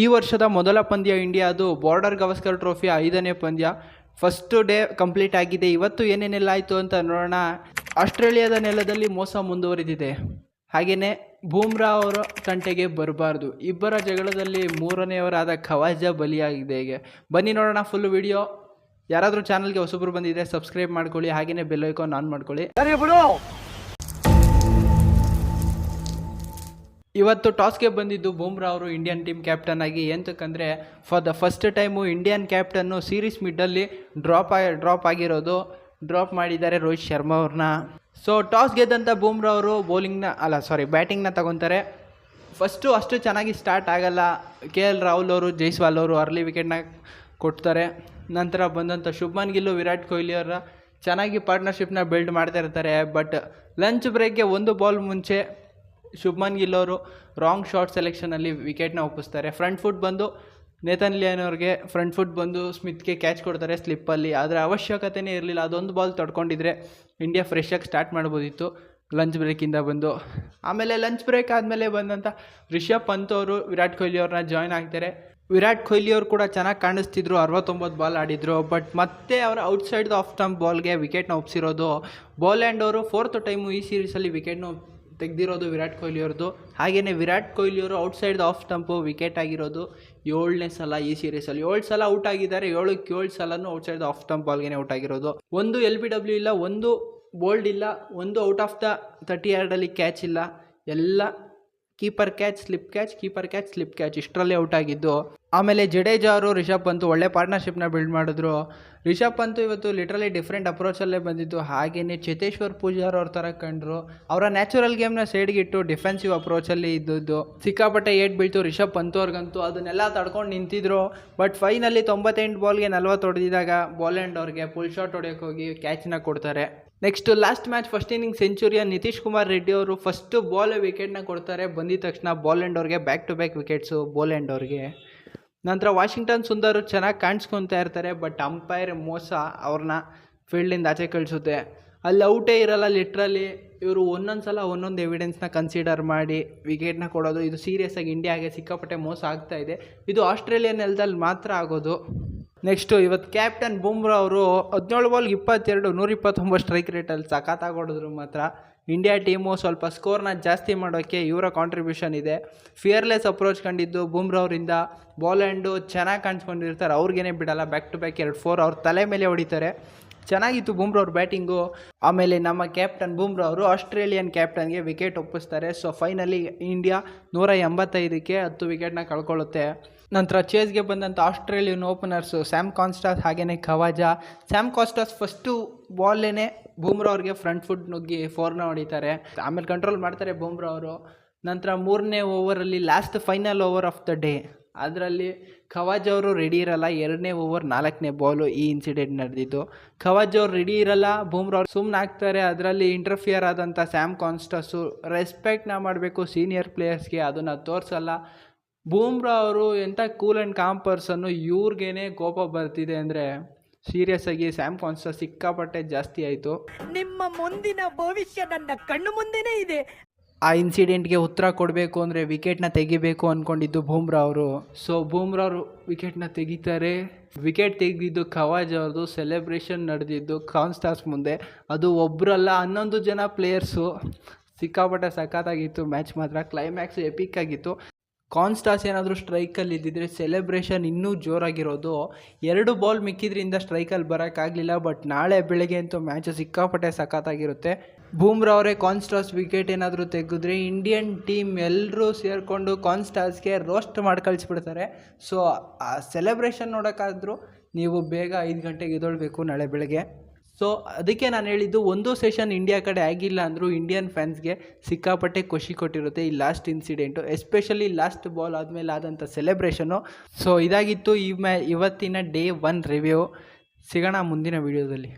ಈ ವರ್ಷದ ಮೊದಲ ಪಂದ್ಯ ಇಂಡಿಯಾದು ಬಾರ್ಡರ್ ಗವಾಸ್ಕರ್ ಟ್ರೋಫಿಯ 5ನೇ ಪಂದ್ಯ. ಫಸ್ಟ್ ಡೇ ಕಂಪ್ಲೀಟ್ ಆಗಿದೆ. ಇವತ್ತು ಏನೇನೆಲ್ಲ ಆಯಿತು ಅಂತ ನೋಡೋಣ. ಆಸ್ಟ್ರೇಲಿಯಾದ ನೆಲದಲ್ಲಿ ಮೋಸ ಮುಂದುವರಿದಿದೆ. ಹಾಗೆಯೇ ಬೂಮ್ರಾ ಅವರ ತಂಟೆಗೆ ಬರಬಾರ್ದು. ಇಬ್ಬರ ಜಗಳದಲ್ಲಿ ಮೂರನೆಯವರಾದ ಖವಾಜಾ ಬಲಿಯಾಗಿದೆ. ಹೇಗೆ ಬನ್ನಿ ನೋಡೋಣ ಫುಲ್ ವಿಡಿಯೋ. ಯಾರಾದರೂ ಚಾನಲ್ಗೆ ಹೊಸಬ್ರು ಬಂದಿದ್ರೆ ಸಬ್ಸ್ಕ್ರೈಬ್ ಮಾಡ್ಕೊಳ್ಳಿ, ಹಾಗೆಯೇ ಬೆಲ್ ಐಕಾನ್ ಆನ್ ಮಾಡ್ಕೊಳ್ಳಿ. ಇವತ್ತು ಟಾಸ್ಗೆ ಬಂದಿದ್ದು ಬೂಮ್ರಾ ಅವರು ಇಂಡಿಯನ್ ಟೀಮ್ ಕ್ಯಾಪ್ಟನ್ ಆಗಿ. ಎಂತಕ್ಕಂದರೆ for the first time Indian ಕ್ಯಾಪ್ಟನ್ನು ಸೀರೀಸ್ ಮಿಡ್ಡಲ್ಲಿ ಡ್ರಾಪ್ ಮಾಡಿದ್ದಾರೆ ರೋಹಿತ್ ಶರ್ಮಾ ಅವ್ರನ್ನ. ಸೊ ಟಾಸ್ ಗೆದ್ದಂಥ ಬೂಮ್ರಾ ಅವರು ಬ್ಯಾಟಿಂಗ್ನ ತಗೊತಾರೆ. ಫಸ್ಟು ಅಷ್ಟು ಚೆನ್ನಾಗಿ ಸ್ಟಾರ್ಟ್ ಆಗಲ್ಲ. KL ರಾಹುಲ್ ಅವರು, ಜೈಸ್ವಾಲ್ ಅವರು ಅರ್ಲಿ ವಿಕೆಟ್ನ ಕೊಡ್ತಾರೆ. ನಂತರ ಬಂದಂಥ ಶುಭ್ಮನ್ ಗಿಲ್, ವಿರಾಟ್ ಕೊಹ್ಲಿ ಅವರ ಚೆನ್ನಾಗಿ ಪಾರ್ಟ್ನರ್ಶಿಪ್ನ ಬಿಲ್ಡ್ ಮಾಡ್ತಾ ಇರ್ತಾರೆ. ಬಟ್ ಲಂಚ್ ಬ್ರೇಕ್ಗೆ ಒಂದು ಬಾಲ್ ಮುಂಚೆ ಶುಭ್ಮನ್ ಗಿಲ್ ಅವರು ರಾಂಗ್ ಶಾಟ್ ಸೆಲೆಕ್ಷನಲ್ಲಿ ವಿಕೆಟ್ನ ಒಪ್ಪಿಸ್ತಾರೆ. ಫ್ರಂಟ್ ಫುಟ್ ಬಂದು ನೇಥನ್ ಲಿಯಾನ್ ಅವ್ರಿಗೆ ಸ್ಮಿತ್ಗೆ ಕ್ಯಾಚ್ ಕೊಡ್ತಾರೆ ಸ್ಲಿಪ್ಪಲ್ಲಿ. ಆದರೆ ಅವಶ್ಯಕತೆಯೇ ಇರಲಿಲ್ಲ. ಅದೊಂದು ಬಾಲ್ ತಡ್ಕೊಂಡಿದ್ರೆ ಇಂಡಿಯಾ ಫ್ರೆಶಾಗಿ ಸ್ಟಾರ್ಟ್ ಮಾಡ್ಬೋದಿತ್ತು ಲಂಚ್ ಬ್ರೇಕಿಂದ ಬಂದು. ಆಮೇಲೆ ಲಂಚ್ ಬ್ರೇಕ್ ಆದಮೇಲೆ ಬಂದಂಥ ರಿಷಬ್ ಪಂತ್ ಅವರು ವಿರಾಟ್ ಕೊಹ್ಲಿ ಅವ್ರನ್ನ ಜಾಯ್ನ್ ಆಗ್ತಾರೆ. ವಿರಾಟ್ ಕೊಹ್ಲಿ ಅವರು ಕೂಡ ಚೆನ್ನಾಗಿ ಕಾಣಿಸ್ತಿದ್ರು, 69 ಬಾಲ್ ಆಡಿದರು. ಬಟ್ ಮತ್ತೆ ಅವರ ಔಟ್ಸೈಡ್ ಆಫ್ ಸ್ಟಂಪ್ ಬಾಲ್ಗೆ ವಿಕೆಟ್ನ ಒಪ್ಸಿರೋದು ಬೋಲ್ಯಾಂಡ್ ಅವರು. 4th ಟೈಮು ಈ ಸೀರೀಸಲ್ಲಿ ವಿಕೆಟ್ನ ತೆಗೆದಿರೋದು ವಿರಾಟ್ ಕೊಹ್ಲಿ ಅವ್ರದ್ದು. ಹಾಗೆಯೇ ವಿರಾಟ್ ಕೊಹ್ಲಿ ಅವರು ಔಟ್ಸೈಡ್ ಆಫ್ ಸ್ಟಂಪು ವಿಕೆಟ್ ಆಗಿರೋದು 7ನೇ ಸಲ ಈ ಸೀರೀಸಲ್ಲಿ. 7 ಸಲ ಔಟ್ ಆಗಿದ್ದಾರೆ. 7ಕ್ಕೆ 7 ಸಲನೂ ಔಟ್ಸೈಡ್ ಆಫ್ ಸ್ಟಂಪ್ ಬಾಲ್ಗೆ ಔಟ್ ಆಗಿರೋದು. ಒಂದು LBW ಇಲ್ಲ, ಒಂದು ಬೋಲ್ಡ್ ಇಲ್ಲ, ಒಂದು ಔಟ್ ಆಫ್ ದ 30 ಯಾರ್ಡಲ್ಲಿ ಕ್ಯಾಚ್ ಇಲ್ಲ. ಎಲ್ಲ keeper catch, slip catch, keeper catch, slip catch, ಇಷ್ಟರಲ್ಲೇ ಔಟ್ ಆಗಿದ್ದು. ಆಮೇಲೆ ಜಡೇಜಾ ಅವರು ರಿಷಬ್ ಪಂತ್ ಒಳ್ಳೆ ಪಾರ್ಟ್ನರ್ಶಿಪ್ನ ಬಿಲ್ಡ್ ಮಾಡಿದ್ರು. ರಿಷಬ್ ಪಂತ್ ಇವತ್ತು ಲಿಟ್ರಲಿ ಡಿಫ್ರೆಂಟ್ ಅಪ್ರೋಚಲ್ಲೇ ಬಂದಿದ್ದು. ಹಾಗೆಯೇ ಚೇತೇಶ್ವರ್ ಪೂಜಾರ್ ಅವ್ರ ಥರ ಕಂಡ್ರು. ಅವರ ನ್ಯಾಚುರಲ್ ಗೇಮ್ನ ಸೈಡ್ಗಿಟ್ಟು ಡಿಫೆನ್ಸಿವ್ ಅಪ್ರೋಚಲ್ಲಿ ಇದ್ದದ್ದು. ಸಿಕ್ಕಾಪಟ್ಟೆ ಏಟ್ ಬೀಳ್ತು ರಿಷಬ್ ಪಂತ್ ಅವ್ರಿಗಂತೂ. ಅದನ್ನೆಲ್ಲ ತಡ್ಕೊಂಡು ನಿಂತಿದ್ರು. ಬಟ್ ಫೈನಲಿ 98 ಬಾಲ್ಗೆ 40 ಹೊಡೆದಿದಾಗ ಬೋಲ್ಯಾಂಡ್ ಅವ್ರಿಗೆ ಫುಲ್ ಶಾಟ್ ಹೊಡೆಯೋಕೆ ಹೋಗಿ ಕ್ಯಾಚ್ನ ಕೊಡ್ತಾರೆ. Next last match first inning centurion Nitish Kumar Reddy ಅವರು ಫಸ್ಟ್ ಬಾಲ್ ವಿಕೆಟ್ನ ಕೊಡ್ತಾರೆ. ಬಂದಿದ ತಕ್ಷಣ ಬೋಲ್ಯಾಂಡ್ ಅವ್ರಿಗೆ ಬ್ಯಾಕ್ ಟು ಬ್ಯಾಕ್ ವಿಕೆಟ್ಸು ಬೋಲ್ಯಾಂಡ್ ಅವ್ರಿಗೆ. ನಂತರ ವಾಷಿಂಗ್ಟನ್ ಸುಂದರ್ ಚೆನ್ನಾಗಿ ಕಾಣಿಸ್ಕೊತಾ ಇರ್ತಾರೆ. ಬಟ್ ಅಂಪೈರ್ ಮೋಸ ಅವ್ರನ್ನ ಫೀಲ್ಡಿಂದ ಆಚೆ ಕಳಿಸುತ್ತೆ. ಅಲ್ಲಿ ಔಟೇ ಇರಲ್ಲ ಲಿಟ್ರಲಿ. ಇವರು ಒಂದೊಂದು ಎವಿಡೆನ್ಸ್ನ ಕನ್ಸಿಡರ್ ಮಾಡಿ ವಿಕೆಟ್ನ ಕೊಡೋದು. ಇದು ಸೀರಿಯಸ್ ಆಗಿ ಇಂಡಿಯಾಗೆ ಸಿಕ್ಕಾಪಟ್ಟೆ ಮೋಸ ಆಗ್ತಾ ಇದೆ. ಇದು ಆಸ್ಟ್ರೇಲಿಯನ್ ನೆಲದಲ್ಲಿ ಮಾತ್ರ ಆಗೋದು. ನೆಕ್ಸ್ಟು ಇವತ್ತು ಕ್ಯಾಪ್ಟನ್ ಬೂಮ್ರಾ ಅವರು 17 ಬಾಲ್ಗೆ 22, 129 ಸ್ಟ್ರೈಕ್ ರೇಟಲ್ಲಿ ಸಖತ್ತಾಗಿ ಹೊಡೆದ್ರು. ಮಾತ್ರ ಇಂಡಿಯಾ ಟೀಮು ಸ್ವಲ್ಪ ಸ್ಕೋರ್ನ ಜಾಸ್ತಿ ಮಾಡೋಕ್ಕೆ ಇವರ ಕಾಂಟ್ರಿಬ್ಯೂಷನ್ ಇದೆ. ಫಿಯರ್ಲೆಸ್ ಅಪ್ರೋಚ್ ಕಂಡಿದ್ದು ಬೂಮ್ರಾ ಅವರಿಂದ. ಬೋಲ್ಯಾಂಡು ಚೆನ್ನಾಗಿ ಕಾಣಿಸ್ಕೊಂಡಿರ್ತಾರೆ, ಅವ್ರಿಗೇನೆ ಬಿಡಲ್ಲ. ಬ್ಯಾಕ್ ಟು ಬ್ಯಾಕ್ 2-4 ಅವ್ರ ತಲೆ ಮೇಲೆ ಹೊಡಿತಾರೆ. ಚೆನ್ನಾಗಿತ್ತು ಬೂಮ್ರಾ ಅವ್ರ ಬ್ಯಾಟಿಂಗು. ಆಮೇಲೆ ನಮ್ಮ ಕ್ಯಾಪ್ಟನ್ ಬೂಮ್ರಾ ಅವರು ಆಸ್ಟ್ರೇಲಿಯನ್ ಕ್ಯಾಪ್ಟನ್ಗೆ ವಿಕೆಟ್ ಒಪ್ಪಿಸ್ತಾರೆ. ಸೊ ಫೈನಲಿ ಇಂಡಿಯಾ 185ಕ್ಕೆ 10 ವಿಕೆಟ್ನ ಕಳ್ಕೊಳ್ಳುತ್ತೆ. ನಂತರ ಚೇಸ್ಗೆ ಬಂದಂಥ ಆಸ್ಟ್ರೇಲಿಯನ್ ಓಪನರ್ಸು ಸ್ಯಾಮ್ ಕಾನ್ಸ್ಟಾಸ್ ಹಾಗೆಯೇ ಖವಾಜಾ. ಸ್ಯಾಮ್ ಕಾನ್ಸ್ಟಾಸ್ ಫಸ್ಟು ಬಾಲ್ಲೇನೆ ಬೂಮ್ರಾ ಅವ್ರಿಗೆ ಫ್ರಂಟ್ ಫುಟ್ ನುಗ್ಗಿ 4ನ ಹೊಡಿತಾರೆ. ಆಮೇಲೆ ಕಂಟ್ರೋಲ್ ಮಾಡ್ತಾರೆ ಬೂಮ್ರಾ ಅವರು. ನಂತರ 3ನೇ ಓವರಲ್ಲಿ last final over of the day, ಅದರಲ್ಲಿ ಖವಾಜಾ ಅವರು ರೆಡಿ ಇರಲ್ಲ. 2ನೇ ಓವರ್ 4ನೇ ಬಾಲು ಈ ಇನ್ಸಿಡೆಂಟ್ ನಡೆದಿದ್ದು. ಖವಾಜಾ ಅವರು ರೆಡಿ ಇರಲ್ಲ, ಬೂಮ್ರಾ ಅವ್ರು ಸುಮ್ಮನೆ ಆಗ್ತಾರೆ. ಅದರಲ್ಲಿ ಇಂಟರ್ಫಿಯರ್ ಆದಂಥ ಸ್ಯಾಮ್ ಕಾನ್ಸ್ಟಾಸು ರೆಸ್ಪೆಕ್ಟ್ನ ಮಾಡಬೇಕು ಸೀನಿಯರ್ ಪ್ಲೇಯರ್ಸ್ಗೆ, ಅದನ್ನು ತೋರಿಸಲ್ಲ. ಬೂಮ್ರಾ ಅವರು ಎಂಥ ಕೂಲ್ ಆ್ಯಂಡ್ ಕಾಮ್ ಪರ್ಸನ್ನು, ಇವ್ರಿಗೇನೆ ಕೋಪ ಬರ್ತಿದೆ ಅಂದರೆ ಸೀರಿಯಸ್ ಆಗಿ ಸ್ಯಾಮ್ ಕಾನ್ಸ್ಟಾಸ್ ಸಿಕ್ಕಾಪಟ್ಟೆ ಜಾಸ್ತಿ ಆಯಿತು. ನಿಮ್ಮ ಮುಂದಿನ ಭವಿಷ್ಯ ನನ್ನ ಕಣ್ಣು ಮುಂದೆನೇ ಇದೆ. ಆ ಇನ್ಸಿಡೆಂಟ್ಗೆ ಉತ್ತರ ಕೊಡಬೇಕು ಅಂದರೆ ವಿಕೆಟ್ನ ತೆಗಿಬೇಕು ಅಂದ್ಕೊಂಡಿದ್ದು ಬೂಮ್ರಾ ಅವರು. ಸೊ ಬೂಮ್ರಾ ಅವರು ವಿಕೆಟ್ನ ತೆಗಿತಾರೆ. ವಿಕೆಟ್ ತೆಗೆದಿದ್ದು ಖವಾಜಾ ಅವ್ರದ್ದು. ಸೆಲೆಬ್ರೇಷನ್ ನಡೆದಿದ್ದು ಕಾನ್ಸ್ಟಾಸ್ ಮುಂದೆ. ಅದು ಒಬ್ಬರಲ್ಲ 11 ಜನ ಪ್ಲೇಯರ್ಸು. ಸಿಕ್ಕಾಪಟ್ಟೆ ಸಖತ್ತಾಗಿತ್ತು ಮ್ಯಾಚ್ ಮಾತ್ರ. ಕ್ಲೈಮ್ಯಾಕ್ಸು ಎಪಿಕ್ ಆಗಿತ್ತು. ಕಾನ್ಸ್ಟಾಸ್ ಏನಾದರೂ ಸ್ಟ್ರೈಕಲ್ಲಿ ಇದ್ದಿದ್ರೆ ಸೆಲೆಬ್ರೇಷನ್ ಇನ್ನೂ ಜೋರಾಗಿರೋದು. 2 ಬಾಲ್ ಮಿಕ್ಕಿದ್ರಿಂದ ಸ್ಟ್ರೈಕಲ್ಲಿ ಬರೋಕ್ಕಾಗಲಿಲ್ಲ. ಬಟ್ ನಾಳೆ ಬೆಳಗ್ಗೆ ಅಂತೂ ಮ್ಯಾಚು ಸಿಕ್ಕಾಪಟ್ಟೆ ಸಖತ್ತಾಗಿರುತ್ತೆ. ಬೂಮ್ರಾ ಅವರೇ ಕಾನ್ಸ್ಟಾಸ್ ವಿಕೆಟ್ ಏನಾದರೂ ತೆಗೆದ್ರೆ ಇಂಡಿಯನ್ ಟೀಮ್ ಎಲ್ಲರೂ ಸೇರಿಕೊಂಡು ಕಾನ್ಸ್ಟಾಸ್ಗೆ ರೋಸ್ಟ್ ಮಾಡಿ ಕಳಿಸ್ಬಿಡ್ತಾರೆ. ಸೊ ಆ ಸೆಲೆಬ್ರೇಷನ್ ನೋಡೋಕ್ಕಾದ್ರೂ ನೀವು ಬೇಗ 5 ಗಂಟೆಗೆ ಎದ್ದೇಳಬೇಕು ನಾಳೆ ಬೆಳಗ್ಗೆ. ಸೊ ಅದಕ್ಕೆ ನಾನು ಹೇಳಿದ್ದು, ಒಂದು ಸೆಷನ್ ಇಂಡಿಯಾ ಕಡೆ ಆಗಿಲ್ಲ ಅಂದರೂ ಇಂಡಿಯನ್ ಫ್ಯಾನ್ಸ್ಗೆ ಸಿಕ್ಕಾಪಟ್ಟೆ ಖುಷಿ ಕೊಟ್ಟಿರುತ್ತೆ ಈ last incident, especially last ball ಆದಮೇಲೆ ಆದಂಥ ಸೆಲೆಬ್ರೇಷನು. ಸೊ ಇದಾಗಿತ್ತು ಇವತ್ತಿನ ಡೇ 1 ರಿವ್ಯೂ. ಸಿಗೋಣ ಮುಂದಿನ ವೀಡಿಯೋದಲ್ಲಿ.